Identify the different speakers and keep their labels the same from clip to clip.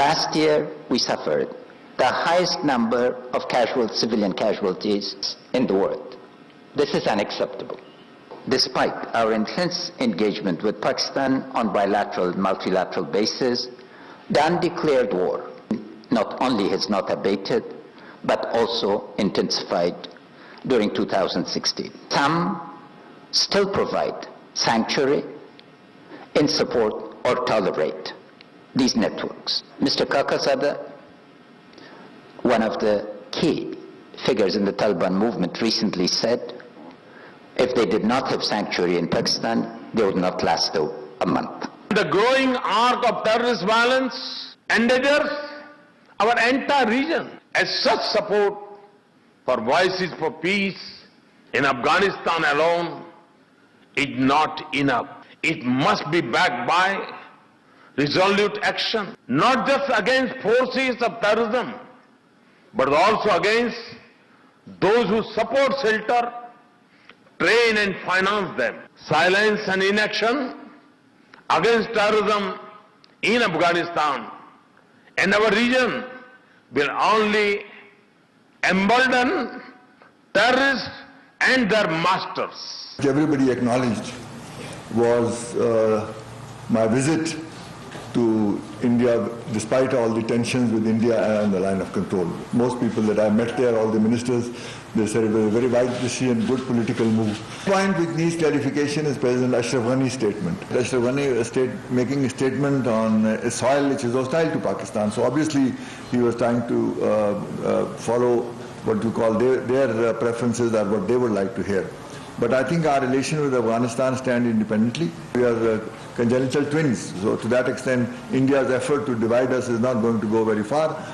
Speaker 1: Last year, we suffered the highest number of civilian casualties in the world. This is unacceptable. Despite our intense engagement with Pakistan on bilateral and multilateral basis, the undeclared war not only has not abated, but also intensified during 2016. Some still provide sanctuary in support or tolerate these networks. Mr. Kakazada, one of the key figures in the Taliban movement, recently said, if they did not have sanctuary in Pakistan, they would not last a month.
Speaker 2: The growing arc of terrorist violence endangers our entire region. As such, support for Voices for Peace in Afghanistan alone is not enough. It must be backed by resolute action, not just against forces of terrorism, but also against those who support, shelter, train and finance them. Silence and inaction against terrorism in Afghanistan and our region will only embolden terrorists and their masters.
Speaker 3: Everybody acknowledged was my visit to India, despite all the tensions with India and the line of control. Most people that I met there, all the ministers, they said it was a very wise decision, good political move. The point which needs clarification is President Ashraf Ghani's statement. Ashraf Ghani making a statement on a soil which is hostile to Pakistan. So obviously he was trying to follow what we call their preferences or what they would like to hear. But I think our relation with Afghanistan stand independently. We are congenital twins. So to that extent, India's effort to divide us is not going to go very far.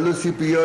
Speaker 3: LOC PO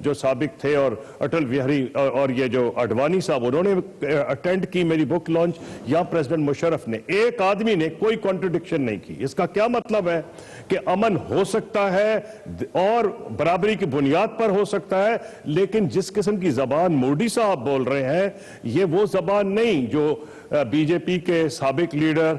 Speaker 4: جو سابق تھے اور اٹل بہاری اور یہ جو اڈوانی صاحب انہوں نے اٹینڈ کی میری بک لانچ، یا پریزیڈنٹ مشرف نے، ایک آدمی نے کوئی کانٹرڈکشن نہیں کی. اس کا کیا مطلب ہے کہ امن ہو سکتا ہے اور برابری کی بنیاد پر ہو سکتا ہے، لیکن جس قسم کی زبان مودی صاحب بول رہے ہیں یہ وہ زبان نہیں جو بی جے پی کے سابق لیڈر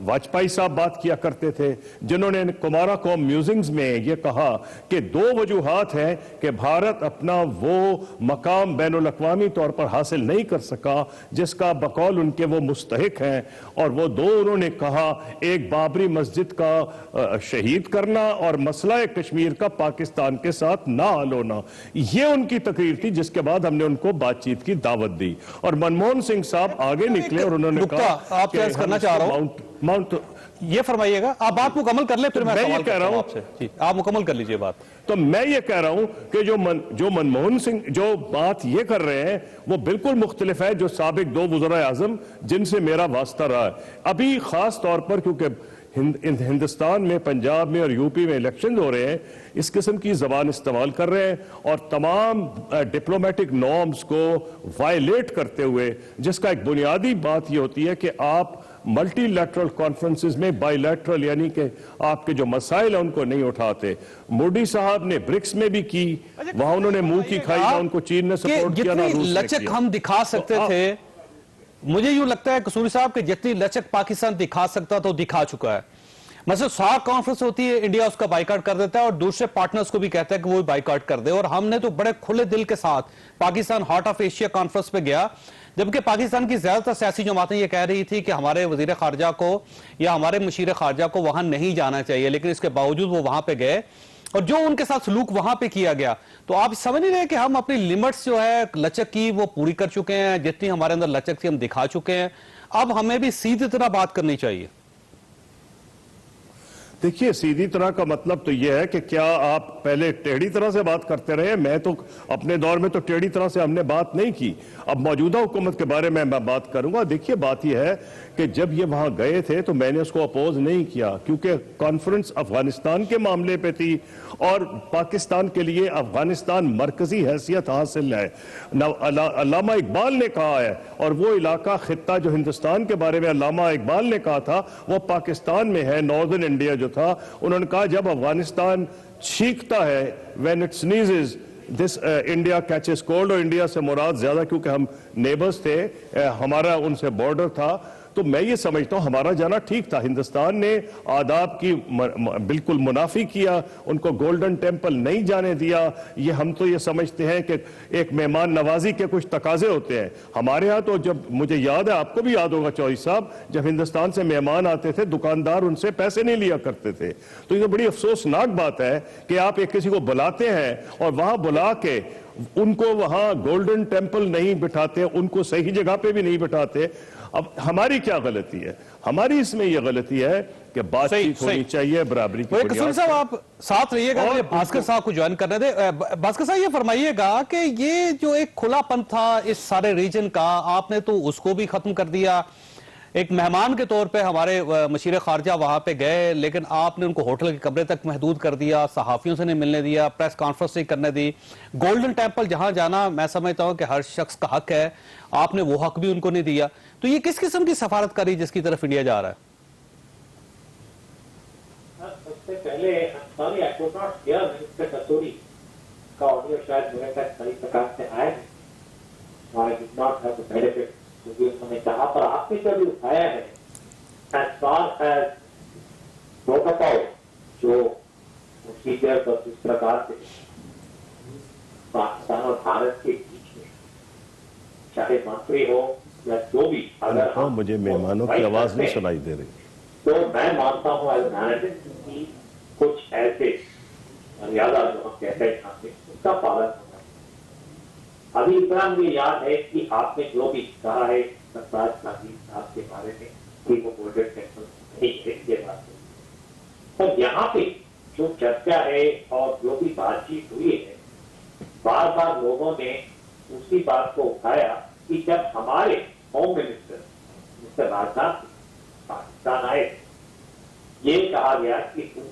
Speaker 4: واجپئی صاحب بات کیا کرتے تھے، جنہوں نے کمارا کوم میوزنگز میں یہ کہا کہ 2 وجوہات ہیں کہ بھارت اپنا وہ مقام بین الاقوامی طور پر حاصل نہیں کر سکا جس کا بقول ان کے وہ مستحق ہیں، اور وہ 2 انہوں نے کہا، ایک بابری مسجد کا شہید کرنا اور مسئلہ کشمیر کا پاکستان کے ساتھ نہ حل ہونا. یہ ان کی تقریر تھی جس کے بعد ہم نے ان کو بات چیت کی دعوت دی، اور منموہن سنگھ صاحب آگے نکلے اور انہوں نے کہا
Speaker 5: آپ سے عرض کرنا چاہ رہا ہوں،
Speaker 4: ماؤنٹ
Speaker 5: یہ فرمائیے گا، آپ بات مکمل کر لیں پھر میں
Speaker 4: یہ
Speaker 5: سوال
Speaker 4: کہہ رہا ہوں
Speaker 5: آپ سے. جی آپ مکمل کر لیجئے بات.
Speaker 4: تو میں یہ کہہ رہا ہوں کہ جو منموہن سنگھ جو بات یہ کر رہے ہیں وہ بالکل مختلف ہے جو سابق 2 وزراء اعظم جن سے میرا واسطہ رہا ہے. ابھی خاص طور پر کیونکہ ہندوستان میں، پنجاب میں اور یو پی میں الیکشن ہو رہے ہیں، اس قسم کی زبان استعمال کر رہے ہیں اور تمام ڈپلومیٹک نارمز کو وائلیٹ کرتے ہوئے، جس کا ایک بنیادی بات یہ ہوتی ہے کہ آپ ملٹی لیٹرل کانفرنسز میں بائی لیٹرل یعنی کہ آپ کے جو مسائل ہیں ان کو نہیں اٹھاتے. مودی صاحب نے برکس میں بھی کی، وہاں انہوں نے منہ کی کھائی، نہ ان کو چین نے سپورٹ کیا نہ روس نے کیا.
Speaker 5: لچک ہم دکھا سکتے تھے، مجھے یوں لگتا ہے قصوری صاحب کہ جتنی لچک پاکستان دکھا سکتا تو دکھا چکا ہے. مثلا سارک کانفرنس ہوتی ہے، انڈیا اس کا بائیکاٹ کر دیتا ہے اور دوسرے پارٹنرز کو بھی کہتا ہے کہ وہ بائیکاٹ کر دے، اور ہم نے تو بڑے کھلے دل کے ساتھ Pakistan heart of Asia conference پہ گیا، جبکہ پاکستان کی زیادہ تر سیاسی جماعتیں یہ کہہ رہی تھی کہ ہمارے وزیر خارجہ کو یا ہمارے مشیر خارجہ کو وہاں نہیں جانا چاہیے، لیکن اس کے باوجود وہ وہاں پہ گئے اور جو ان کے ساتھ سلوک وہاں پہ کیا گیا. تو آپ سمجھ نہیں رہے کہ ہم اپنی لیمٹس جو ہے لچک کی وہ پوری کر چکے ہیں، جتنی ہمارے اندر لچک تھی ہم دکھا چکے ہیں، اب ہمیں بھی سیدھی طرح بات کرنی چاہیے.
Speaker 4: دیکھیے سیدھی طرح کا مطلب تو یہ ہے کہ کیا آپ پہلے ٹیڑھی طرح سے بات کرتے رہے؟ میں تو اپنے دور میں تو ٹیڑھی طرح سے ہم نے بات نہیں کی. اب موجودہ حکومت کے بارے میں بات کروں گا. دیکھیے بات یہ ہے کہ جب یہ وہاں گئے تھے تو میں نے اس کو اپوز نہیں کیا، کیونکہ کانفرنس افغانستان کے معاملے پہ تھی اور پاکستان کے لیے افغانستان مرکزی حیثیت حاصل ہے. علامہ اقبال نے کہا ہے، اور وہ علاقہ خطہ جو ہندوستان کے بارے میں علامہ اقبال نے کہا تھا وہ پاکستان میں ہے. ناردرن انڈیا جو تھا، انہوں نے کہا جب افغانستان چھینکتا ہے when it sneezes this India catches cold، اور انڈیا سے مراد زیادہ کیونکہ ہم نیبرز تھے، ہمارا ان سے بارڈر تھا، تو میں یہ سمجھتا ہوں ہمارا جانا ٹھیک تھا. ہندوستان نے آداب کی بالکل منافی کیا، ان کو گولڈن ٹیمپل نہیں جانے دیا. یہ ہم تو یہ سمجھتے ہیں کہ ایک مہمان نوازی کے کچھ تقاضے ہوتے ہیں. ہمارے ہاں تو جب مجھے یاد ہے، آپ کو بھی یاد ہوگا چوہدری صاحب، جب ہندوستان سے مہمان آتے تھے دکاندار ان سے پیسے نہیں لیا کرتے تھے. تو یہ بڑی افسوسناک بات ہے کہ آپ ایک کسی کو بلاتے ہیں اور وہاں بلا کے ان کو وہاں گولڈن ٹیمپل نہیں بٹھاتے، ان کو صحیح جگہ پہ بھی نہیں بٹھاتے. اب ہماری کیا غلطی ہے؟ ہماری اس میں یہ غلطی ہے کہ بات چیت ہونی چاہیے برابری کی بنیاد.
Speaker 5: قصوری صاحب آپ ساتھ رہیے گا، مجھے بھاسکر صاحب کو جوائن کرنے دیں. بھاسکر صاحب یہ فرمائیے گا کہ یہ جو ایک کھلا پن تھا اس سارے ریجن کا، آپ نے تو اس کو بھی ختم کر دیا. ایک مہمان کے طور پہ ہمارے مشیر خارجہ وہاں پہ گئے، لیکن آپ نے ان کو ہوٹل کے کمرے تک محدود کر دیا، صحافیوں سے نہیں ملنے دیا، پریس کانفرنس نہیں کرنے دی. گولڈن ٹیمپل جہاں جانا میں سمجھتا ہوں کہ ہر شخص کا حق ہے، آپ نے وہ حق بھی ان کو نہیں دیا. تو یہ کس قسم کی سفارت کاری جس کی طرف انڈیا جا رہا ہے؟
Speaker 6: سب سے پہلے sorry I could not hear Minister Kastouri کا آڈیو شاید میرے تک صحیح پرکار سے آئے نہیں. I did not have the benefit کیونکہ انہوں نے کہا پر آپ نے کبھی اٹھایا ہے as far as protocol جو پروسیجر پر اس پرکار سے پاکستان اور بھارت کے بیچ میں چاہے منتری ہو یا جو بھی، اگر
Speaker 4: ہاں مجھے مہمانوں کی آواز نہیں سنائی دے رہی،
Speaker 6: تو میں مانتا ہوں ایز مینیجر کی کچھ ایسے مریادہ جو ہم کہتے ہیں یہاں سے اس کا پالن ہونا ہے. ابھی اتنا مجھے یاد ہے کہ آپ نے جو بھی کہا ہے سرفراز قادری صاحب کے بارے میں کہ وہ گولڈن ٹیمپل نہیں ہے، یہ بات ہے. اور یہاں پہ جو چرچا ہے اور جو بھی بات چیت ہوئی ہے، بار بار لوگوں نے اسی بات کو اٹھایا کہ جب ہمارے home minister mister Rajnath Pakistan آئے، یہ کہا گیا کہ ان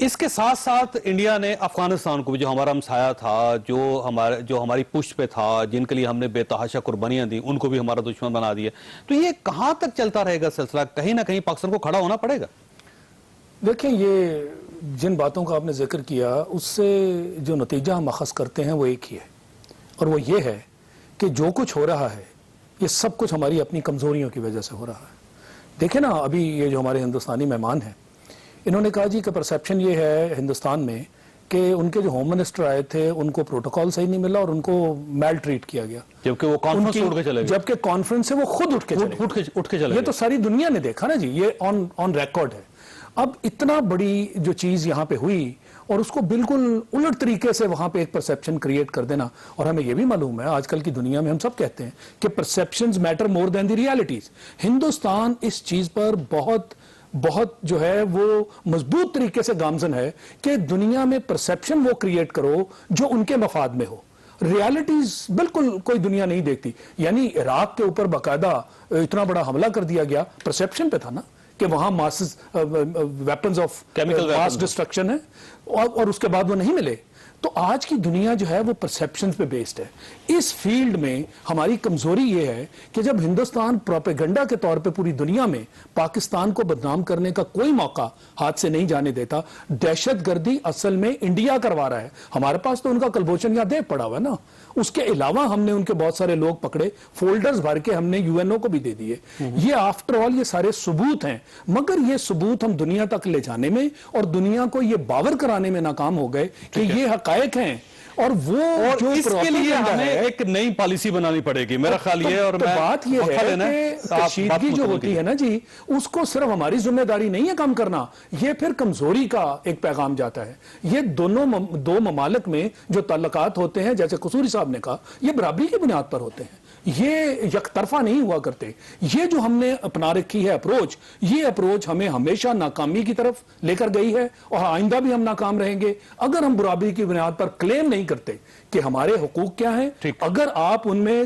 Speaker 5: اس کے ساتھ ساتھ انڈیا نے افغانستان کو بھی، جو ہمارا ہمسایہ تھا، جو ہماری پشت پہ تھا، جن کے لیے ہم نے بے تحاشا قربانیاں دی، ان کو بھی ہمارا دشمن بنا دیا. تو یہ کہاں تک چلتا رہے گا سلسلہ؟ کہیں نہ کہیں پاکستان کو کھڑا ہونا پڑے گا.
Speaker 7: دیکھیں، یہ جن باتوں کا آپ نے ذکر کیا اس سے جو نتیجہ ہم اخذ کرتے ہیں وہ ایک ہی ہے، اور وہ یہ ہے کہ جو کچھ ہو رہا ہے یہ سب کچھ ہماری اپنی کمزوریوں کی وجہ سے ہو رہا ہے. دیکھیں نا، ابھی یہ جو ہمارے ہندوستانی مہمان ہیں، انہوں نے کہا جی کہ پرسیپشن یہ ہے ہندوستان میں کہ ان کے جو ہوم منسٹر آئے تھے ان کو پروٹوکول صحیح نہیں ملا اور ان کو میل ٹریٹ کیا گیا،
Speaker 5: جبکہ وہ کانفرنس اٹھ کے چلے گئے.
Speaker 7: جبکہ کانفرنس سے وہ خود اٹھ کے چلے گئے. یہ تو ساری دنیا نے دیکھا نا جی، یہ آن ریکارڈ ہے. اب اتنا بڑی جو چیز یہاں پہ ہوئی اور اس کو بالکل الٹ طریقے سے وہاں پہ ایک پرسیپشن کریٹ کر دینا. اور ہمیں یہ بھی معلوم ہے آج کل کی دنیا میں ہم سب کہتے ہیں کہ perceptions metre more then the realities. Hindustan اس چیز پر بہت جو ہے وہ مضبوط طریقے سے گامزن ہے کہ دنیا میں پرسیپشن وہ کریٹ کرو جو ان کے مفاد میں ہو. ریالٹیز بالکل کوئی دنیا نہیں دیکھتی. یعنی عراق کے اوپر باقاعدہ اتنا بڑا حملہ کر دیا گیا، پرسیپشن پہ تھا نا کہ وہاں masses weapons of mass destruction ہے، اور اس کے بعد وہ نہیں ملے. تو آج کی دنیا جو ہے وہ پرسیپشنز پہ بیسڈ ہے. اس فیلڈ میں ہماری کمزوری یہ ہے کہ جب ہندوستان پروپیگنڈا کے طور پہ پوری دنیا میں پاکستان کو بدنام کرنے کا کوئی موقع ہاتھ سے نہیں جانے دیتا، دہشت گردی اصل میں انڈیا کروا رہا ہے. ہمارے پاس تو ان کا کلبھوشن یا دیو پڑا ہوا ہے نا. اس کے علاوہ ہم نے ان کے بہت سارے لوگ پکڑے، فولڈرز بھر کے ہم نے یو این او کو بھی دے دیے. یہ آفٹر آل یہ سارے ثبوت ہیں، مگر یہ ثبوت ہم دنیا تک لے جانے میں اور دنیا کو یہ باور کرانے میں ناکام ہو گئے کہ یہ حقائق ہیں. اور وہ جو
Speaker 5: اس کے لیے ہمیں ایک نئی پالیسی بنانی پڑے گی میرا خیال یہ. اور
Speaker 7: بات یہ ہے کہ کشیدگی جو ہوتی ہے نا جی، اس کو صرف ہماری ذمہ داری نہیں ہے کم کرنا، یہ پھر کمزوری کا ایک پیغام جاتا ہے. یہ دو ممالک میں جو تعلقات ہوتے ہیں، جیسے قصوری صاحب نے کہا، یہ برابری کی بنیاد پر ہوتے ہیں، یہ یک طرفہ نہیں ہوا کرتے. یہ جو ہم نے اپنا رکھی ہے اپروچ، یہ اپروچ ہمیں ہمیشہ ناکامی کی طرف لے کر گئی ہے، اور آئندہ بھی ہم ناکام رہیں گے اگر ہم برابری کی بنیاد پر کلیم نہیں کرتے کہ ہمارے حقوق کیا ہیں. اگر آپ ان میں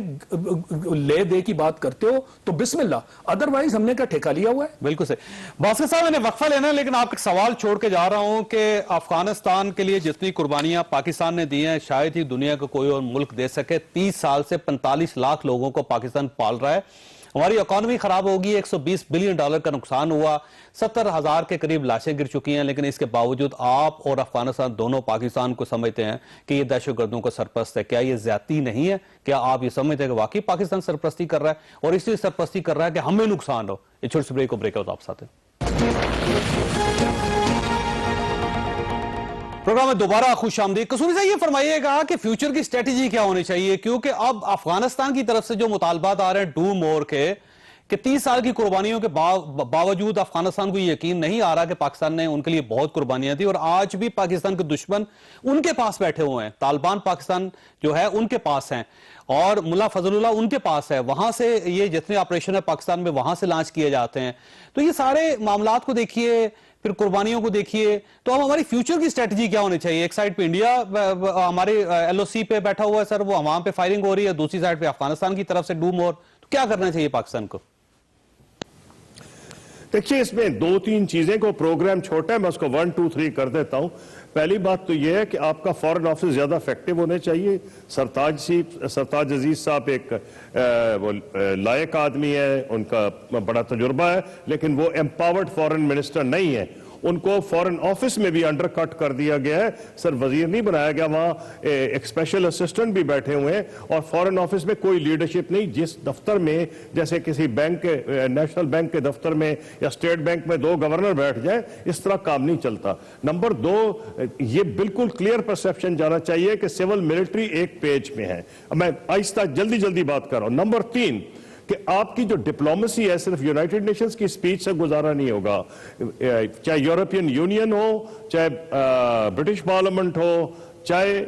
Speaker 7: لے دے کی بات کرتے ہو تو بسم اللہ، ادروائز ہم نے کیا ٹھیکہ لیا ہوا ہے.
Speaker 5: بالکل صحیح. باسکر صاحب، میں نے وقفہ لینا ہے لیکن آپ ایک سوال چھوڑ کے جا رہا ہوں کہ افغانستان کے لیے جتنی قربانیاں پاکستان نے دی ہیں شاید ہی دنیا کا کوئی اور ملک دے سکے. 30 سال سے 45 لاکھ لوگوں کو پاکستان پال رہا ہے. ہماری اکانومی خراب ہوگی، $120 بلین کا نقصان ہوا، 70,000 کے قریب لاشیں گر چکی ہیں. لیکن اس کے باوجود آپ اور افغانستان دونوں پاکستان کو سمجھتے ہیں کہ یہ دہشت گردوں کا سرپرست ہے. کیا یہ زیادتی نہیں ہے؟ کیا آپ یہ سمجھتے ہیں کہ واقعی پاکستان سرپرستی کر رہا ہے اور اس لیے سرپرستی کر رہا ہے کہ ہمیں نقصان ہو؟ یہ چھوٹی سی بریک کو بریک آؤٹ آپ ساتھ ہیں. پروگرام میں دوبارہ خوش آمدید. قصوری صاحب، یہ فرمائیے گا کہ فیوچر کی اسٹریٹجی کیا ہونی چاہیے، کیونکہ اب افغانستان کی طرف سے جو مطالبات آ رہے ہیں ڈو مور کے، کہ 30 سال کی قربانیوں کے باوجود افغانستان کو یہ یقین نہیں آ رہا کہ پاکستان نے ان کے لیے بہت قربانیاں دی، اور آج بھی پاکستان کے دشمن ان کے پاس بیٹھے ہوئے ہیں. طالبان پاکستان جو ہے ان کے پاس ہیں اور ملا فضل اللہ ان کے پاس ہے. وہاں سے یہ جتنے آپریشن ہے پاکستان میں وہاں سے لانچ کیے جاتے ہیں. تو یہ سارے معاملات کو دیکھیے، پھر قربانیوں کو دیکھیے، تو اب ہماری فیوچر کی اسٹریٹجی کیا ہونی چاہیے؟ ایک سائڈ پہ انڈیا ہمارے ایل او سی پہ بیٹھا ہوا ہے سر، وہ وہاں پہ فائرنگ ہو رہی ہے، دوسری سائڈ پہ افغانستان کی طرف سے ڈو مور. تو کیا کرنا چاہیے پاکستان کو؟
Speaker 4: دیکھیے، اس میں 2-3 چیزیں کو پروگرام چھوٹا ہے، میں اس کو 1 2 3 کر دیتا ہوں. پہلی بات تو یہ ہے کہ آپ کا فورن آفس زیادہ افیکٹو ہونے چاہیے. سرتاج عزیز صاحب ایک لائق آدمی ہے، ان کا بڑا تجربہ ہے، لیکن وہ امپاورڈ فورن منسٹر نہیں ہے. ان کو فورن آفس میں بھی انڈر کٹ کر دیا گیا ہے. سر وزیر نہیں بنایا گیا، وہاں ایک اسپیشل اسسٹنٹ بھی بیٹھے ہوئے ہیں، اور فورن آفس میں کوئی لیڈرشپ نہیں. جس دفتر میں جیسے کسی بینک کے، نیشنل بینک کے دفتر میں یا اسٹیٹ بینک میں 2 گورنر بیٹھ جائیں، اس طرح کام نہیں چلتا. نمبر 2، یہ بالکل کلیئر پرسیپشن جانا چاہیے کہ سول ملٹری ایک پیج میں ہے. میں آہستہ جلدی بات کر رہا ہوں. نمبر 3 کہ آپ کی جو ڈپلومیسی ہے صرف یونائٹڈ نیشنز کی سپیچ سے گزارا نہیں ہوگا. چاہے یورپین یونین ہو، چاہے برٹش پارلیمنٹ ہو، چاہے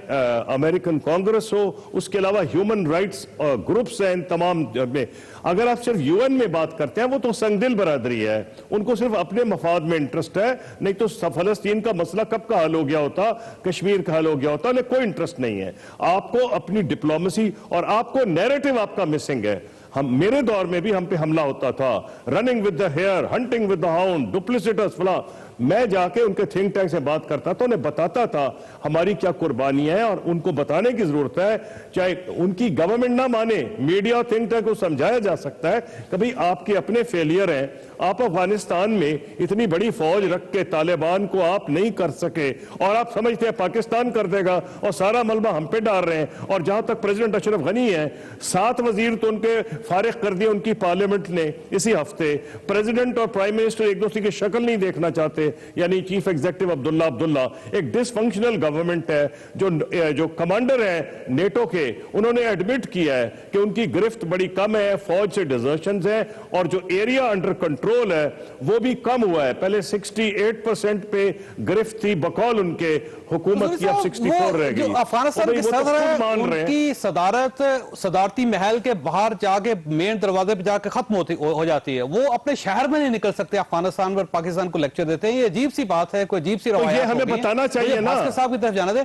Speaker 4: امریکن کانگریس ہو، اس کے علاوہ ہیومن رائٹس گروپس ہیں ان تمام میں. اگر آپ صرف یو این میں بات کرتے ہیں، وہ تو سنگ دل برادری ہے، ان کو صرف اپنے مفاد میں انٹرسٹ ہے. نہیں تو فلسطین کا مسئلہ کب کا حل ہو گیا ہوتا، کشمیر کا حل ہو گیا ہوتا. انہیں کوئی انٹرسٹ نہیں ہے. آپ کو اپنی ڈپلومیسی اور آپ کو نیریٹو آپ کا مسنگ ہے. میرے دور میں بھی ہم پہ حملہ ہوتا تھا, running with the hare, hunting with the hound, ڈپلیسٹس فلاں. میں جا کے ان کے تھنک ٹینک سے بات کرتا تھا, انہیں بتاتا تھا ہماری کیا قربانیاں ہیں, اور ان کو بتانے کی ضرورت ہے, چاہے ان کی گورنمنٹ نہ مانے, میڈیا تھنک ٹینک کو سمجھایا جا سکتا ہے کہ بھئی آپ کے اپنے فیلئر ہیں, آپ افغانستان میں اتنی بڑی فوج رکھ کے طالبان کو آپ نہیں کر سکے, اور آپ سمجھتے ہیں پاکستان کر دے گا, اور سارا ملبہ ہم پہ ڈال رہے ہیں. اور جہاں تک پریزیڈنٹ اشرف غنی ہیں, 7 وزیر تو ان کے فارغ کر دیے ان کی پارلیمنٹ نے اسی ہفتے. پریزیڈنٹ اور پرائم منسٹر ایک دوسرے کی شکل نہیں دیکھنا چاہتے, یعنی چیف ایگزیکٹو عبداللہ. ایک ڈس فنکشنل گورنمنٹ ہے. جو کمانڈر ہیں نیٹو کے, انہوں نے ایڈمٹ کیا ہے کہ ان کی گرفت بڑی کم ہے, فوج سے ڈیزرشنز ہیں, اور جو ایریا انڈر کنٹرول ہے وہ بھی کم ہوا ہے. پہلے 68% پہ گرفت تھی بقول ان کے حکومت کی, اب 64 رہ گئی.
Speaker 5: افغانستان کے صدر ہیں ان کی صدارت صدارتی محل کے باہر جا کے مین دروازے پہ جا کے ختم ہو جاتی ہے, وہ اپنے شہر میں نہیں نکل سکتے, افغانستان پر پاکستان کو لیکچر دیتے ہیں. یہ عجیب سی بات ہے, کوئی عجیب سی روایت.
Speaker 4: یہ ہمیں بتانا چاہیے نا,
Speaker 5: بھاسکر صاحب کی طرف جانا دیں,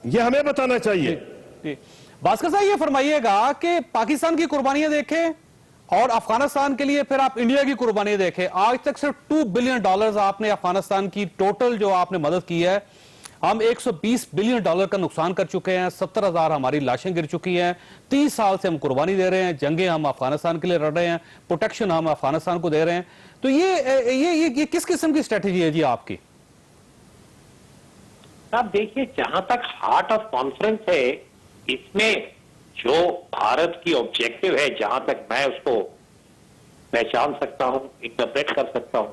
Speaker 4: یہ ہمیں بتانا چاہیے.
Speaker 5: بھاسکر صاحب یہ فرمائیے گا کہ پاکستان کی قربانیاں دیکھیں اور افغانستان کے لیے پھر آپ انڈیا کی قربانیاں دیکھیں. آج تک صرف $2 بلین آپ نے افغانستان کی ٹوٹل جو آپ نے مدد کی ہے, ہم $120 بلین کا نقصان کر چکے ہیں, 70,000 ہماری لاشیں گر چکی ہیں, 30 سال سے ہم قربانی دے رہے ہیں, جنگیں ہم افغانستان کے لیے لڑ رہے ہیں, پروٹیکشن ہم افغانستان کو دے رہے ہیں. تو یہ کس قسم کی اسٹریٹجی ہے جی آپ کی؟
Speaker 6: آپ دیکھیے, جہاں تک ہارٹ آف کانفرنس ہے, اس میں جو بھارت کی آبجیکٹو ہے, جہاں تک میں اس کو پہچان سکتا ہوں, انٹرپریٹ کر سکتا ہوں,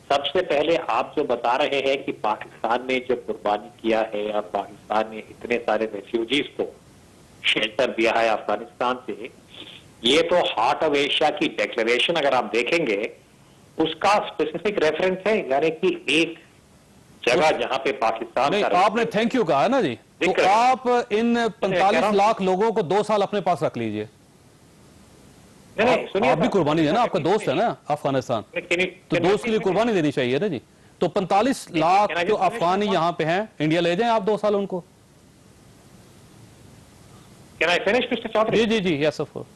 Speaker 6: سب سے پہلے آپ جو بتا رہے ہیں کہ پاکستان نے جو قربانی کیا ہے اور پاکستان نے اتنے سارے ریفیوجیز کو شیلٹر دیا ہے افغانستان سے, یہ تو ہارٹ آف ایشیا کی ڈیکلریشن اگر آپ دیکھیں گے اس کا اسپیسیفک ریفرنس ہے, یعنی کہ ایک جگہ جہاں پہ پاکستان کا
Speaker 5: آپ نے تھینک یو کہا ہے نا جی, تو آپ ان 45 لاکھ لوگوں کو 2 سال اپنے پاس رکھ لیجئے. آپ بھی قربانی ہے نا, آپ کا دوست ہے نا افغانستان, تو دوست کے لیے قربانی دینی چاہیے نا جی. تو 45 لاکھ جو افغانی یہاں پہ ہیں, انڈیا لے جائیں آپ 2 سال ان کو. جی جی جی, yes of course.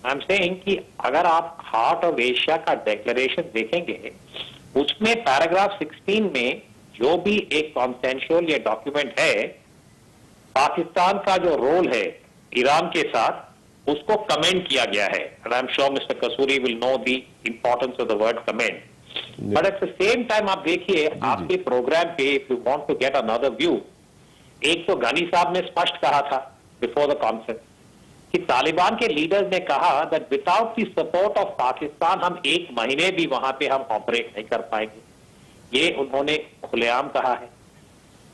Speaker 6: I'm saying کہ اگر آپ ہارٹ آف ایشیا کا ڈیکلریشن دیکھیں گے, اس میں پیراگراف 16 میں جو بھی ایک کانسینشول یہ ڈاکیومنٹ ہے, پاکستان کا جو رول ہے ایران کے ساتھ, اس کو کمنٹ کیا گیا ہے. And I'm sure Mr. Kasuri will know the importance of the word comment. But at the same time آپ دیکھیے, آپ کے پروگرام پہ if you want to get another view, ایک تو غنی صاحب نے اسپشٹ کہا تھا before the conference کہ طالبان کے لیڈرز نے کہا that without the support of Pakistan ہم 1 مہینے بھی وہاں پہ ہم آپریٹ نہیں کر پائیں گے. یہ انہوں نے کھلے عام کہا ہے.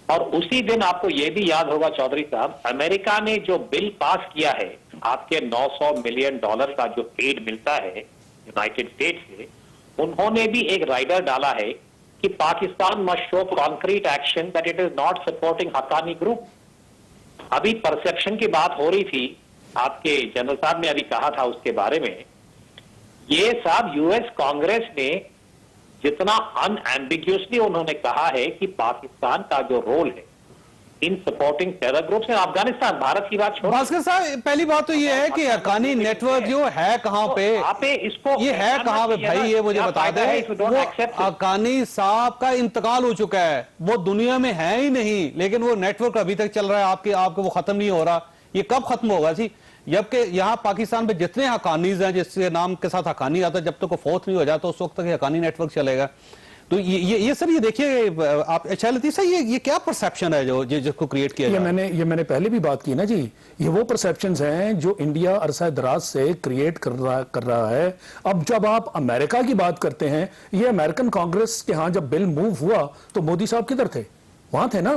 Speaker 6: اور اسی دن آپ کو یہ بھی یاد ہوگا چودھری صاحب, امریکہ نے جو بل پاس کیا ہے, آپ کے $900 ملین کا جو ایڈ ملتا ہے یونائٹڈ اسٹیٹ سے, انہوں نے بھی ایک رائڈر ڈالا ہے کہ Pakistan must show concrete action that it is not supporting Haqqani group. ابھی پرسپشن کی بات ہو رہی تھی, آپ کے جنرل صاحب نے ابھی کہا تھا اس کے بارے میں, یہ صاحب US کانگریس نے جتنا ان ایمبیگیوسلی انہوں نے کہا ہے کہ پاکستان کا جو رول ہے ان سپورٹنگ ٹیرر گروپس ہیں افغانستان, بھارت کی بات چھوڑ.
Speaker 5: بھاسکر صاحب, پہلی بات تو یہ ہے کہ حقانی نیٹ ورک جو ہے کہاں پہ, یہ ہے کہاں پہ بھائی, یہ مجھے بتا دیں. وہ حقانی صاحب کا انتقال ہو چکا ہے, وہ دنیا میں ہے ہی نہیں, لیکن وہ نیٹ ورک ابھی تک چل رہا ہے آپ کو وہ ختم نہیں ہو رہا. یہ کب ختم ہوگا جی؟ جبکہ یہاں پاکستان پہ جتنے حقانیز ہیں, جس کے نام کے ساتھ حقانی آتا ہے, جب تک وہ فوت نہیں ہو جاتا اس وقت تک حقانی نیٹ ورک چلے گا. تو یہ سر, یہ دیکھیے آپ اچھا لطیف صاحب, یہ کیا پرسیپشن ہے جو جس کو کریٹ کیا جا رہا ہے؟
Speaker 7: یہ میں نے پہلے بھی بات کی نا جی, یہ وہ پرسیپشنز ہیں جو انڈیا عرصہ دراز سے کریٹ کر رہا ہے. اب جب آپ امریکہ کی بات کرتے ہیں, یہ امریکن کانگریس کے ہاں جب بل موو ہوا تو مودی صاحب کدھر تھے؟ وہاں تھے نا,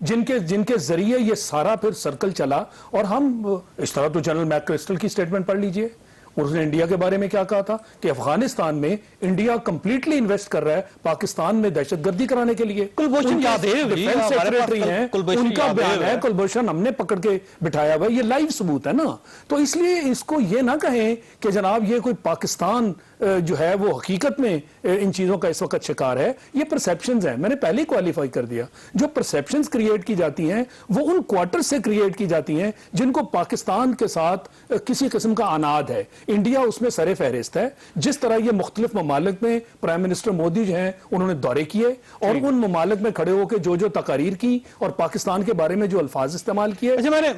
Speaker 7: جن کے ذریعے یہ سارا پھر سرکل چلا. اور ہم اس طرح تو جنرل میک کرسٹل کی سٹیٹمنٹ پڑھ لیجئے, اور اس نے انڈیا کے بارے میں کیا کہا تھا کہ افغانستان میں انڈیا کمپلیٹلی انویسٹ کر رہا ہے پاکستان میں دہشت گردی کرانے کے لیے.
Speaker 5: کلبھوشن یادیو جی
Speaker 7: ڈیفنس سیکریٹری ہیں, ان کا بیان ہے, کلبھوشن ہم نے پکڑ کے بٹھایا ہوا ہے, یہ لائیو ثبوت ہے نا. تو اس لیے اس کو یہ نہ کہیں کہ جناب یہ کوئی پاکستان جو ہے وہ حقیقت میں ان چیزوں کا اس وقت شکار ہے. یہ پرسیپشنز ہیں, میں نے پہلے ہی کوالیفائی کر دیا. جو پرسیپشنز کریٹ کی جاتی ہیں وہ ان کوارٹر سے کریٹ کی جاتی ہیں جن کو پاکستان کے ساتھ کسی قسم کا عناد ہے. انڈیا اس میں سر فہرست ہے. جس طرح یہ مختلف ممالک میں پرائم منسٹر مودی جو ہیں انہوں نے دورے کیے اور ان ممالک میں کھڑے ہو کے جو تقاریر کی اور پاکستان کے بارے میں جو الفاظ استعمال کیے, میں نے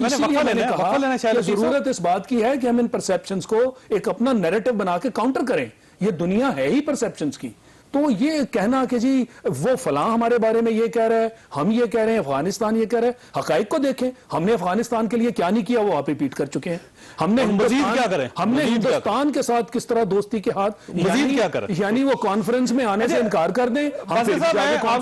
Speaker 7: کہا کہ ضرورت اس بات کی ہے کہ ہم ان پرسیپشنز کو ایک اپنا نیریٹو بنا کے کاؤنٹر کریں. یہ دنیا ہے ہی پرسیپشنز کی. تو یہ کہنا کہ جی وہ فلاں ہمارے بارے میں یہ کہہ رہا ہے, ہم یہ کہہ رہے ہیں, افغانستان یہ کہہ رہا ہے, حقائق کو دیکھیں. ہم نے افغانستان کے لیے کیا نہیں کیا وہ آپ ریپیٹ کر چکے ہیں. ہم نے ہندوستان کے ساتھ کس طرح دوستی کے ہاتھ,
Speaker 5: مزید کیا کریں,
Speaker 7: یعنی وہ کانفرنس میں آنے سے انکار کر دیں.
Speaker 5: آپ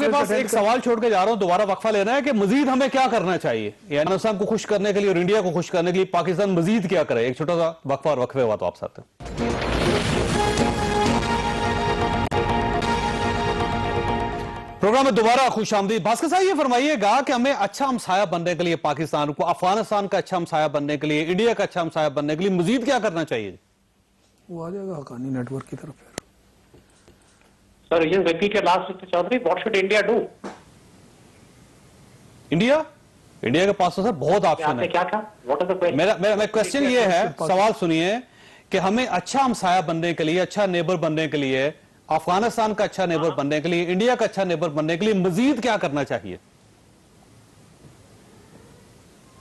Speaker 5: کے پاس ایک سوال چھوڑ کے جا رہا ہوں, دوبارہ وقفہ لینا ہے کہ مزید ہمیں کیا کرنا چاہیے, یعنی افغانستان کو خوش کرنے کے لیے اور انڈیا کو خوش کرنے کے لیے پاکستان مزید کیا کرے. ایک چھوٹا سا وقفہ اور وقفے ہوا تو آپ ساتھ ہیں. پروگرام میں دوبارہ خوش آمدید. بھاسکر صاحب یہ فرمائیے گا کہ ہمیں اچھا ہمسایہ بننے کے لیے پاکستان کو, افغانستان کا اچھا ہمسایہ بننے کے لیے, انڈیا کا اچھا ہمسایہ بننے کے لیے مزید کیا کرنا چاہیے؟
Speaker 7: وہ آ جائے گا حقانی نیٹ ورک کی طرف.
Speaker 6: Sir, just repeat your last, Mr. Chaudhary. What should India do?
Speaker 5: India کے پاس تو سر بہت آپشن ہے.
Speaker 6: کیا کہا؟ What is the question?
Speaker 5: میرا کوشچن یہ ہے, سوال سنیے کہ ہمیں اچھا ہمسایہ بننے کے لیے, اچھا نیبر بننے کے لیے, افغانستان کا اچھا نیبر بننے کے لیے, انڈیا کا اچھا نیبر بننے کے لیے مزید کیا کرنا چاہیے؟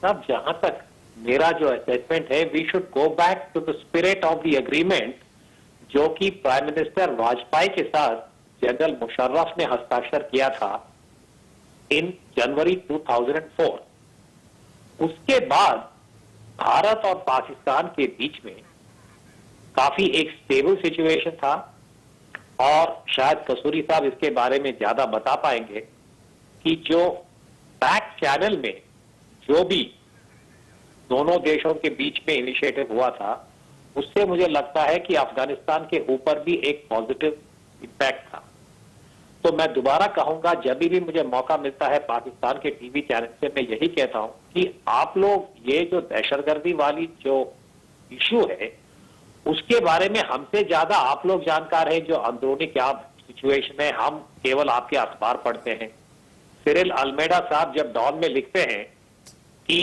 Speaker 6: اب جہاں تک میرا جو اسیسمنٹ ہے, we should go back to the spirit of the agreement جو کہ پرائم منسٹر واجپئی کے ساتھ جنرل مشرف نے ہستاکشر کیا تھا ان جنوری 2004. اس کے بعد بھارت اور پاکستان کے بیچ میں کافی ایک سٹیبل سچویشن تھا, اور شاید کسوری صاحب اس کے بارے میں زیادہ بتا پائیں گے کہ جو بیک چینل میں جو بھی دونوں دیشوں کے بیچ میں انیشیٹو ہوا تھا, اس سے مجھے لگتا ہے کہ افغانستان کے اوپر بھی ایک پازیٹو امپیکٹ تھا. تو میں دوبارہ کہوں گا, جب بھی مجھے موقع ملتا ہے پاکستان کے ٹی وی چینل سے, میں یہی کہتا ہوں کہ آپ لوگ یہ جو دہشت گردی والی جو ایشو ہے اس کے بارے میں ہم سے زیادہ آپ لوگ جانکار ہیں جو اندرونی کیا سچویشن ہے. ہم کیول آپ کے اخبار پڑھتے ہیں. سیرل المیڈا صاحب جب ڈان میں لکھتے ہیں کہ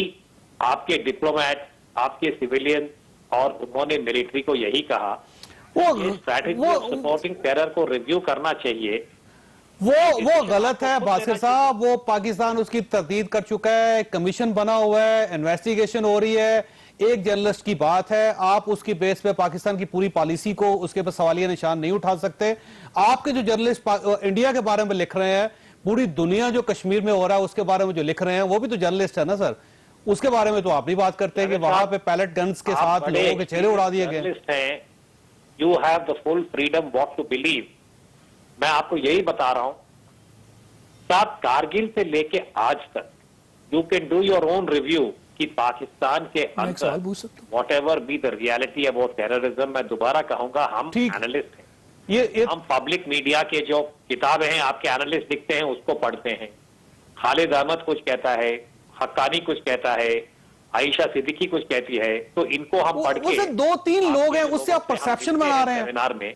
Speaker 6: آپ کے ڈپلومیٹ, آپ کے سویلین, اور انہوں نے ملٹری کو یہی کہا اسٹریٹجی آف سپورٹنگ ٹیرر کو ریویو کرنا چاہیے.
Speaker 5: وہ غلط ہے بھاسکر صاحب. وہ پاکستان اس کی تردید کر چکا ہے, کمیشن بنا ہوا ہے, انویسٹیگیشن ہو رہی ہے. ایک جرنلسٹ کی بات ہے, آپ اس کی بیس پہ پاکستان کی پوری پالیسی کو اس کے پر سوالیہ نشان نہیں اٹھا سکتے. آپ کے جو جرنلسٹ انڈیا کے بارے میں لکھ رہے ہیں, پوری دنیا جو کشمیر میں ہو رہا ہے اس کے بارے میں جو لکھ رہے ہیں, وہ بھی تو جرنلسٹ ہے نا سر. اس کے بارے میں تو آپ نہیں بات کرتے کہ وہاں پہ پیلٹ گنز کے ساتھ لوگوں کے چہرے اڑا دیے گئے.
Speaker 6: You have the full freedom what to believe. میں آپ کو یہی بتا رہا ہوں, صاحب کارگل سے لے کے آج تک you can do your own review کہ پاکستان کے اندر whatever be the reality about terrorism. میں دوبارہ کہوں گا, ہم اینالسٹ ہیں, ہم پبلک میڈیا کے جو کتابیں ہیں آپ کے اینالسٹ لکھتے ہیں اس کو پڑھتے ہیں. خالد احمد کچھ کہتا ہے, حقانی کچھ کہتا ہے, عائشہ صدیقی کچھ کہتی ہے, تو ان کو ہم پڑھ کے,
Speaker 5: دو تین لوگ ہیں اس سے آپ پرسیپشن بنا رہے ہیں
Speaker 6: سیمینار میں.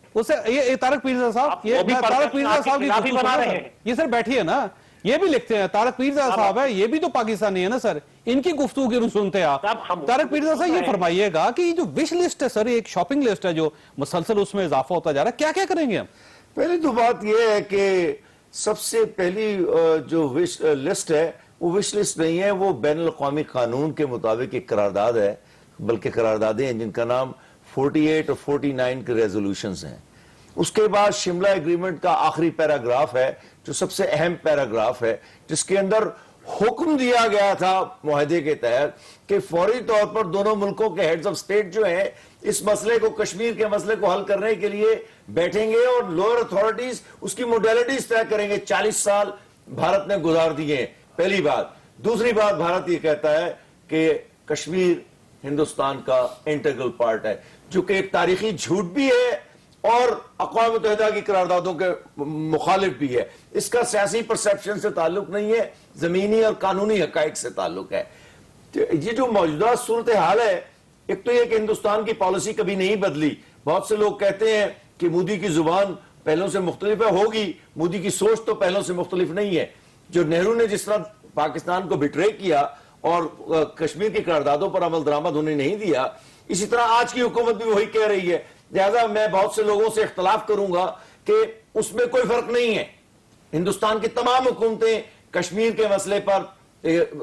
Speaker 5: یہ طارق پیرزادہ صاحب, یہ سر بیٹھیے نا, یہ بھی لکھتے ہیں. طارق پیرزادہ صاحب ہے, یہ بھی تو پاکستانی ہے نا سر, ان کی گفتگو کی سنتے ہیں آپ. طارق پیرزادہ صاحب یہ فرمائیے گا کہ یہ جو وش لسٹ ہے سر, ایک شاپنگ لسٹ ہے جو مسلسل اس میں اضافہ ہوتا جا رہا ہے, کیا کیا کریں گے ہم؟
Speaker 8: پہلی تو بات یہ ہے کہ سب سے پہلی جو وش لسٹ ہے وہ وش لسٹ نہیں ہے, وہ بین الاقوامی قانون کے مطابق ایک قرارداد ہے, بلکہ قراردادیں ہیں جن کا نام 48 اور 49 کے ریزولوشنز ہیں. اس کے بعد شملہ ایگریمنٹ کا آخری پیراگراف ہے جو سب سے اہم پیراگراف ہے, جس کے اندر حکم دیا گیا تھا معاہدے کے تحت کہ فوری طور پر دونوں ملکوں کے ہیڈز آف سٹیٹ جو ہیں اس مسئلے کو, کشمیر کے مسئلے کو حل کرنے کے لیے بیٹھیں گے اور لوئر اتھارٹیز اس کی موڈیلٹیز طے کریں گے. 40 سال بھارت نے گزار دیے ہیں, پہلی بات. دوسری بات, بھارت یہ کہتا ہے کہ کشمیر ہندوستان کا انٹیگرل پارٹ ہے، جو کہ ایک تاریخی جھوٹ بھی ہے اور اقوام متحدہ کی قراردادوں کے مخالف بھی ہے۔ اس کا سیاسی پرسیپشن سے تعلق نہیں ہے، زمینی اور قانونی حقائق سے تعلق ہے۔ یہ جو موجودہ صورتحال ہے، ایک تو یہ کہ ہندوستان کی پالیسی کبھی نہیں بدلی۔ بہت سے لوگ کہتے ہیں کہ مودی کی زبان پہلوں سے مختلف ہے، ہوگی، مودی کی سوچ تو پہلوں سے مختلف نہیں ہے۔ جو نہرو نے جس طرح پاکستان کو بٹرے کیا اور کشمیر کی قراردادوں پر عمل درآمد ہونے نہیں دیا، اسی طرح آج کی حکومت بھی وہی کہہ رہی ہے۔ لہذا میں بہت سے لوگوں سے اختلاف کروں گا کہ اس میں کوئی فرق نہیں ہے۔ ہندوستان کی تمام حکومتیں کشمیر کے مسئلے پر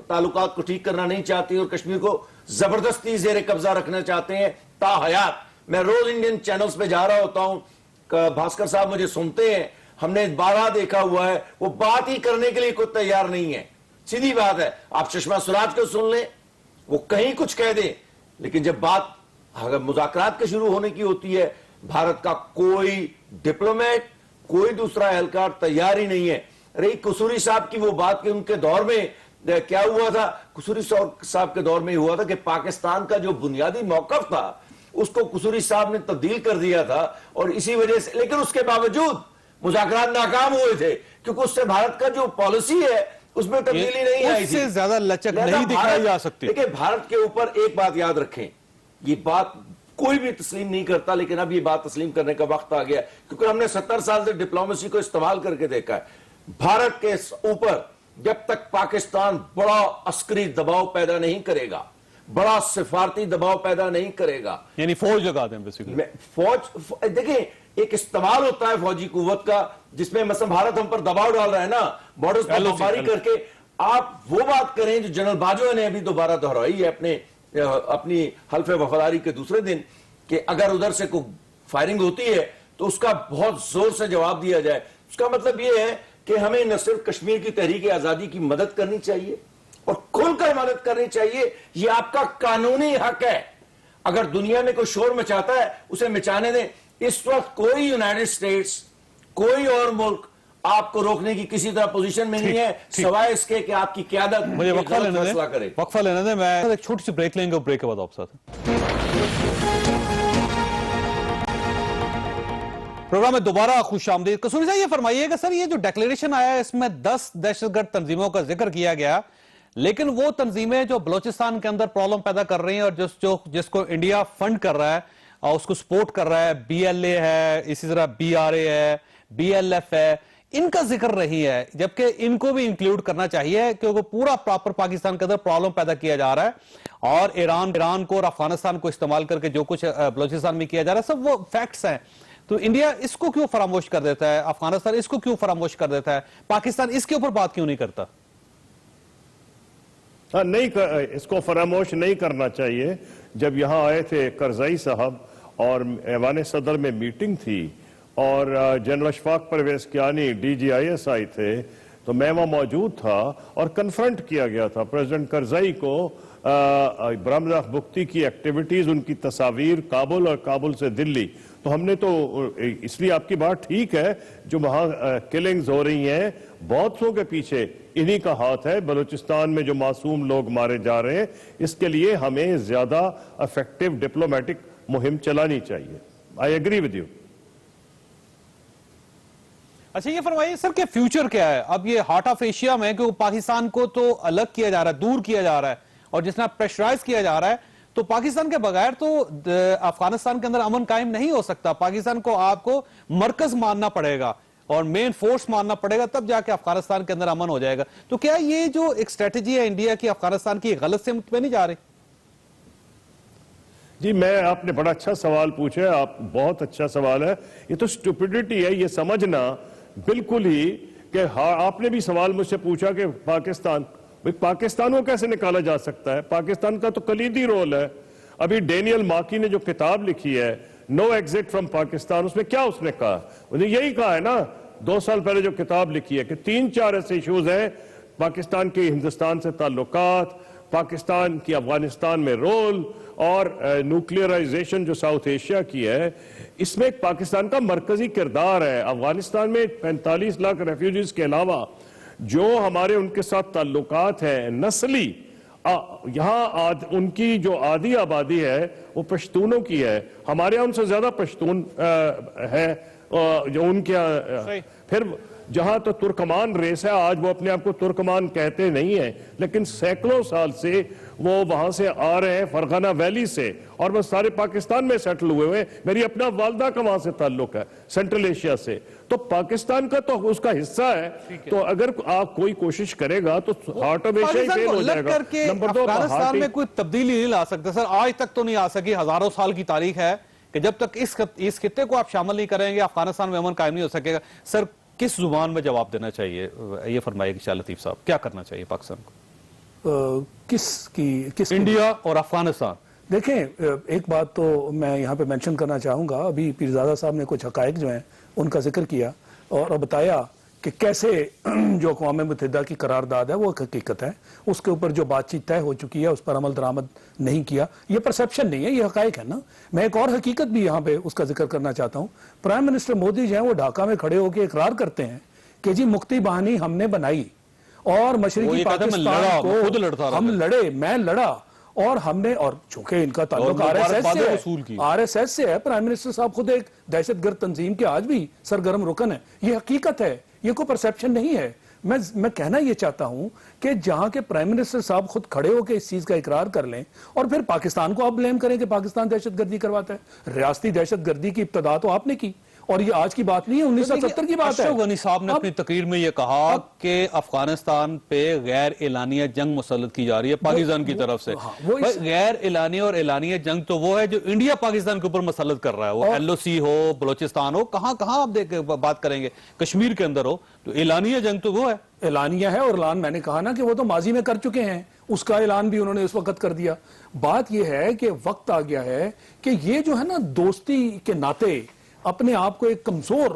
Speaker 8: تعلقات کو ٹھیک کرنا نہیں چاہتی اور کشمیر کو زبردستی زیر قبضہ رکھنا چاہتے ہیں تا حیات۔ میں روز انڈین چینلز پہ جا رہا ہوتا ہوں، بھاسکر صاحب مجھے سنتے ہیں، ہم نے بارہ دیکھا ہوا ہے، وہ بات ہی کرنے کے لیے کوئی تیار نہیں ہے۔ سیدھی بات ہے، آپ چشمہ سراج کو سن لیں، وہ کہیں کچھ کہہ دیں، لیکن جب بات اگر مذاکرات کے شروع ہونے کی ہوتی ہے، بھارت کا کوئی ڈپلومیٹ، کوئی دوسرا اہلکار تیار ہی نہیں ہے۔ رہی قصوری صاحب کی وہ بات کہ ان کے دور میں کیا ہوا تھا، قصوری صاحب کے دور میں ہوا تھا کہ پاکستان کا جو بنیادی موقف تھا اس کو قصوری صاحب نے تبدیل کر دیا تھا، اور اسی وجہ سے، لیکن اس کے باوجود مذاکرات ناکام ہوئے تھے، کیونکہ اس سے بھارت کا جو پالیسی ہے اس میں تبدیلی نہیں آئی تھی۔
Speaker 5: اس سے زیادہ لچک نہیں دکھائی جا سکتی۔
Speaker 8: دیکھیں، بھارت کے اوپر ایک بات یاد رکھیں، یہ بات کوئی بھی تسلیم نہیں کرتا، لیکن اب یہ بات تسلیم کرنے کا وقت آ گیا، کیونکہ ہم نے 70 سال سے ڈپلومیسی کو استعمال کر کے دیکھا ہے۔ بھارت کے اوپر جب تک پاکستان بڑا عسکری دباؤ پیدا نہیں کرے گا، بڑا سفارتی دباؤ پیدا نہیں کرے گا،
Speaker 5: یعنی فوج لگا دیں بیسیکلی۔
Speaker 8: فوج دیکھیں، ایک استعمال ہوتا ہے فوجی قوت کا، جس میں مثلا بھارت ہم پر دباؤ ڈال رہا ہے نا، بارڈرز پر بمباری کر کے۔ آپ وہ بات کریں جو جنرل باجوہ نے ابھی دوبارہ دہرائی ہے اپنی حلف وفاداری کے دوسرے دن، کہ اگر ادھر سے کوئی فائرنگ ہوتی ہے تو اس کا بہت زور سے جواب دیا جائے۔ اس کا مطلب یہ ہے کہ ہمیں نہ صرف کشمیر کی تحریک آزادی کی مدد کرنی چاہیے اور کھل کر مدد کرنی چاہیے، یہ آپ کا قانونی حق ہے۔ اگر دنیا میں کوئی شور مچاتا ہے اسے مچانے دیں۔ اس وقت کوئی یونائٹڈ اسٹیٹس، کوئی اور ملک آپ کو روکنے کی کسی طرح پوزیشن میں نہیں ہے، سوائے اس کے کہ آپ کی قیادت
Speaker 5: مجھے وقفہ
Speaker 8: فیصلہ کرے۔
Speaker 5: وقفہ لینے دیں، میں ایک چھوٹی سی بریک لیں گے اور بریک کے بعد آپ ساتھ پروگرام میں دوبارہ خوش آمدید۔ قصوری صاحب یہ فرمائیے کہ سر یہ جو ڈیکلیریشن آیا ہے اس میں 10 دہشت گرد تنظیموں کا ذکر کیا گیا، لیکن وہ تنظیمیں جو بلوچستان کے اندر پرابلم پیدا کر رہی ہیں اور جس کو انڈیا فنڈ کر رہا ہے اور اس کو سپورٹ کر رہا ہے، بی ایل اے ہے، اسی طرح بی آر اے ہے، بی ایل ایف ہے، ان کا ذکر نہیں ہے، جبکہ ان کو بھی انکلوڈ کرنا چاہیے کیونکہ پورا پراپر پاکستان کے اندر پرابلم پیدا کیا جا رہا ہے، اور ایران کو اور افغانستان کو استعمال کر کے جو کچھ بلوچستان میں کیا جا رہا ہے سب وہ فیکٹس ہیں۔ تو انڈیا اس کو کیوں فراموش کر دیتا ہے، افغانستان اس کو کیوں فراموش کر دیتا ہے، پاکستان اس کے اوپر بات کیوں نہیں کرتا؟
Speaker 4: اس کو فراموش نہیں کرنا چاہیے۔ جب یہاں آئے تھے کرزئی صاحب اور ایوان صدر میں میٹنگ تھی اور general Ashfaq Parvez Kayani D G I S I تھے، تو میں وہاں موجود تھا اور کنفرنٹ کیا گیا تھا پریزیڈنٹ کرزئی کو برہمداخ بکتی کی ایکٹیویٹیز، ان کی تصاویر کابل اور کابل سے دلی۔ تو ہم نے تو اس لیے آپ کی بات ٹھیک ہے، جو وہاں کلنگز ہو رہی ہیں بہت سو کے پیچھے انہی کا ہاتھ ہے، بلوچستان میں جو معصوم لوگ مارے جا رہے ہیں، اس کے لیے ہمیں زیادہ افیکٹو ڈپلومیٹک مہم چلانی چاہیے۔ I agree with you.
Speaker 5: اچھا یہ فرمائیے سر کہ فیوچر کیا ہے اب یہ ہارٹ آف ایشیا میں، کہ پاکستان کو تو الگ کیا جا رہا ہے، دور کیا جا رہا ہے اور جس طرح پریشرائز کیا جا رہا ہے، تو پاکستان کے بغیر تو افغانستان کے اندر امن قائم نہیں ہو سکتا۔ پاکستان کو آپ کو مرکز ماننا پڑے گا اور مین فورس ماننا پڑے گا، تب جا کے افغانستان کے اندر امن ہو جائے گا۔ تو کیا یہ جو ایک اسٹریٹجی ہے انڈیا کی افغانستان کی غلط سمت میں نہیں جا رہی؟
Speaker 4: جی آپ نے بڑا اچھا سوال پوچھا ہے، آپ بہت اچھا سوال ہے۔ یہ تو سٹوپیڈیٹی ہے، یہ سمجھنا بالکل ہی کہ آپ نے بھی سوال مجھ سے پوچھا کہ پاکستان کو کیسے نکالا جا سکتا ہے۔ پاکستان کا تو کلیدی رول ہے۔ ابھی ڈینیل ماکی نے جو کتاب لکھی ہے نو ایگزٹ فرام پاکستان، اس میں کیا اس نے کہا؟ انہوں نے یہی کہا ہے نا 2 سال پہلے جو کتاب لکھی ہے کہ 3-4 ایسے ایشوز ہیں، پاکستان کے ہندوستان سے تعلقات، پاکستان کی افغانستان میں رول اور نیوکلیئرائزیشن جو ساؤتھ ایشیا کی ہے، اس میں پاکستان کا مرکزی کردار ہے۔ افغانستان میں 45 لاکھ ریفیوجیز کے علاوہ جو ہمارے ان کے ساتھ تعلقات ہیں نسلی، یہاں ان کی جو آدھی آبادی ہے وہ پشتونوں کی ہے. ہمارے یہاں ان سے زیادہ پشتون ہے جو ان کے پھر جہاں تو ترکمان ریس ہے, آج وہ اپنے آپ کو ترکمان کہتے نہیں ہیں, لیکن سینکڑوں سال سے وہ وہاں سے آ رہے ہیں, فرغانہ ویلی سے, اور وہ سارے پاکستان میں سیٹل ہوئے ہوئے. میری اپنا والدہ کا وہاں سے تعلق ہے, سینٹرل ایشیا سے. تو پاکستان کا تو اس کا حصہ ہے. تو اگر آپ کوئی کوشش کرے گا تو ہارٹ آف ایشیا ہی فیل ہو جائے گا. نمبر دو,
Speaker 5: افغانستان میں کوئی تبدیلی نہیں لا سکتے سر, آج تک تو نہیں آ سکی. ہزاروں سال کی تاریخ ہے کہ جب تک اس خطے کو آپ شامل نہیں کریں گے افغانستان میں امن قائم نہیں ہو سکے گا. سر کس زبان میں جواب دینا چاہیے, یہ فرمائے کہ شاہ لطیف صاحب کیا کرنا چاہیے پاکستان کو؟
Speaker 7: کس
Speaker 5: انڈیا اور افغانستان.
Speaker 7: دیکھیں, ایک بات تو میں یہاں پہ مینشن کرنا چاہوں گا. ابھی پیرزادہ صاحب نے کچھ حقائق جو ہیں ان کا ذکر کیا اور بتایا کہ کیسے جو اقوام متحدہ کی قرارداد ہے وہ حقیقت ہے, اس کے اوپر جو بات چیت طے ہو چکی ہے اس پر عمل درآمد نہیں کیا. یہ پرسیپشن نہیں ہے, یہ حقائق ہے نا. میں ایک اور حقیقت بھی یہاں پہ اس کا ذکر کرنا چاہتا ہوں. پرائم منسٹر مودی جو ہیں وہ ڈھاکہ میں کھڑے ہو کے اقرار کرتے ہیں کہ جی مکتی بہانی ہم نے بنائی اور مشرقی پاکستان کو ہم لڑے, میں لڑا, اور ہم نے, اور چونکہ ان کا تعلق آر ایس ایس سے ہے, پرائم منسٹر صاحب خود ایک دہشت گرد تنظیم کے آج بھی سرگرم رکن ہے. یہ حقیقت ہے, یہ کوئی پرسیپشن نہیں ہے. میں کہنا یہ چاہتا ہوں کہ جہاں کے پرائم منسٹر صاحب خود کھڑے ہو کے اس چیز کا اقرار کر لیں اور پھر پاکستان کو آپ بلیم کریں کہ پاکستان دہشت گردی کرواتا ہے. ریاستی دہشت گردی کی ابتدا تو آپ نے کی, اور یہ آج کی بات نہیں ہے, 1970 کی بات ہے.
Speaker 5: اشرف غنی صاحب نے اپنی تقریر میں یہ کہا کہ افغانستان پہ غیر اعلانیہ جنگ مسلط کی جا رہی ہے پاکستان کی طرف سے. غیر اعلانیہ اور اعلانیہ جنگ تو وہ ہے جو انڈیا پاکستان کے اوپر مسلط کر رہا ہے, وہ ایل او سی ہو, بلوچستان ہو, کہاں آپ بات کریں گے, کشمیر کے اندر ہو, تو اعلانیہ جنگ تو وہ ہے.
Speaker 7: اعلانیہ ہے, اور اعلان میں نے کہا نا کہ وہ تو ماضی میں کر چکے ہیں, اس کا اعلان بھی انہوں نے اس وقت کر دیا. بات یہ ہے کہ وقت آ گیا ہے کہ یہ جو ہے نا دوستی کے ناطے اپنے آپ کو ایک کمزور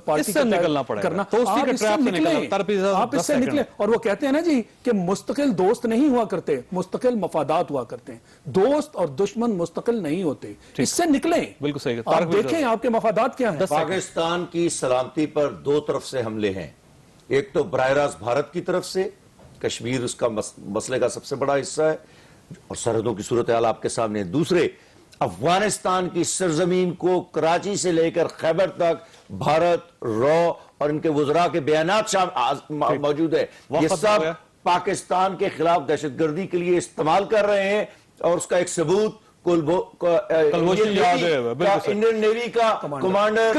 Speaker 7: پارٹی
Speaker 5: سے نکلنا پڑے گا,
Speaker 7: آپ اس سے نکلیں. اور وہ کہتے ہیں نا جی کہ مستقل دوست نہیں ہوا کرتے, مستقل مفادات ہوا کرتے ہیں. دوست اور دشمن مستقل نہیں ہوتے, اس سے نکلیں.
Speaker 5: بالکل صحیح,
Speaker 7: آپ دیکھیں آپ کے مفادات کیا ہیں.
Speaker 8: پاکستان کی سلامتی پر دو طرف سے حملے ہیں. ایک تو براہ راست بھارت کی طرف سے, کشمیر اس کا مسئلے کا سب سے بڑا حصہ ہے اور سرحدوں کی صورتحال آپ کے سامنے. دوسرے, افغانستان کی سرزمین کو کراچی سے لے کر خیبر تک بھارت رو اور ان کے وزراء کے بیانات موجود ہے. یہ سب پاکستان کے خلاف دہشت گردی کے لیے استعمال کر رہے ہیں, اور اس کا ایک ثبوت انڈین نیوی کا کمانڈر